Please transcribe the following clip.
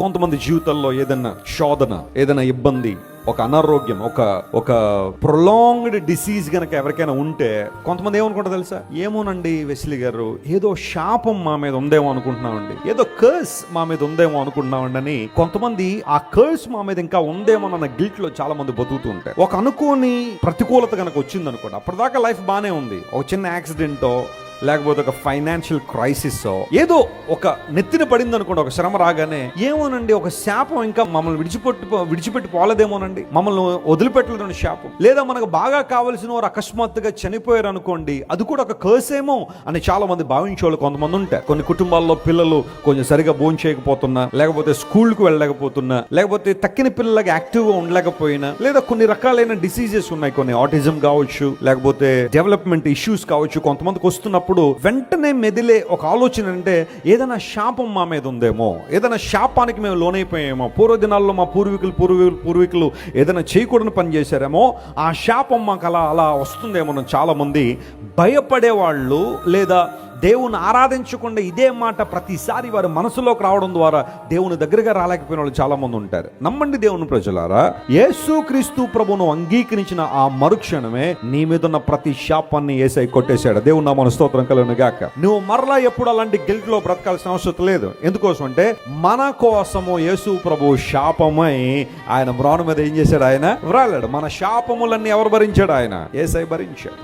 కొంతమంది జీవితాల్లో ఏదైనా శోధన, ఏదైనా ఇబ్బంది, ఒక అనారోగ్యం, ఒక ప్రొలాంగ్డ్ డిసీజ్ గనక ఎవరికైనా ఉంటే కొంతమంది ఏమనుకుంటారు తెలుసా? ఏమోనండి వెస్లీ గారు, ఏదో శాపం మా మీద ఉందేమో అనుకుంటున్నామండి, ఏదో కర్స్ మా మీద ఉందేమో అనుకుంటున్నామండి అని కొంతమంది ఆ కర్స్ మా మీద ఇంకా ఉందేమో అన్న గిల్ట్ లో చాలా మంది బతుకుతూ ఉంటారు. ఒక అనుకోని ప్రతికూలత కనుక వచ్చింది అనుకోండి, అప్పటిదాకా లైఫ్ బానే ఉంది, ఒక చిన్న యాక్సిడెంటో లేకపోతే ఒక ఫైనాన్షియల్ క్రైసిస్ ఏదో ఒక నెత్తిన పడింది అనుకోండి, ఒక శ్రమ రాగానే ఏమోనండి ఒక శాపం ఇంకా మమ్మల్ని విడిచిపెట్టి పోలేదేమోనండి, మమ్మల్ని వదిలిపెట్టలేదని శాపం. లేదా మనకు బాగా కావలసిన వారు అకస్మాత్తుగా చనిపోయారు అనుకోండి, అది కూడా ఒక కర్స్ ఏమో అని చాలా మంది భావించే వాళ్ళు కొంతమంది ఉంటారు. కొన్ని కుటుంబాల్లో పిల్లలు కొంచెం సరిగా భోజనం చేయకపోతున్నా, లేకపోతే స్కూల్కి వెళ్ళలేకపోతున్నా, లేకపోతే తక్కిన పిల్లలకి యాక్టివ్గా ఉండలేకపోయినా, లేదా కొన్ని రకాలైన డిసీజెస్ ఉన్నాయి, కొన్ని ఆటిజం కావచ్చు, లేకపోతే డెవలప్మెంట్ ఇష్యూస్ కావచ్చు, కొంతమందికి వస్తున్నప్పుడు వెంటనే మెదిలే ఒక ఆలోచన అంటే ఏదైనా శాపం మా మీద ఉందేమో, ఏదైనా శాపానికి మేము లోనైపోయామో, పూర్వదినాల్లో మా పూర్వీకులు ఏదైనా చేయకూడని పని చేశారేమో, ఆ శాపం మాకు అలా వస్తుందేమో చాలా మంది భయపడేవాళ్ళు. లేదా దేవుని ఆరాధించకుండా ఇదే మాట ప్రతిసారి వారి మనసులోకి రావడం ద్వారా దేవుని దగ్గరగా రాలేకపోయిన వాళ్ళు చాలా మంది ఉంటారు. నమ్మండి దేవుని ప్రజలారా, యేసుక్రీస్తు ప్రభువును అంగీకరించిన ఆ మరుక్షణమే నీ మీద ఉన్న ప్రతి శాపాన్ని యేసయ్య కొట్టేశాడు. దేవుని నామమున స్తోత్రం కలుగును గాక. నువ్వు మరలా ఎప్పుడు అలాంటి గిల్ట్ లో బ్రతకాల్సిన అవసరం లేదు. ఎందుకోసం అంటే మన కోసము యేసు ప్రభు శాపమై ఆయన మ్రాను మీద ఏం చేశాడు? ఆయన వ్రాలాడు. మన శాపములన్నీ ఎవరు భరించాడు? ఆయన యేసయ్య భరించాడు.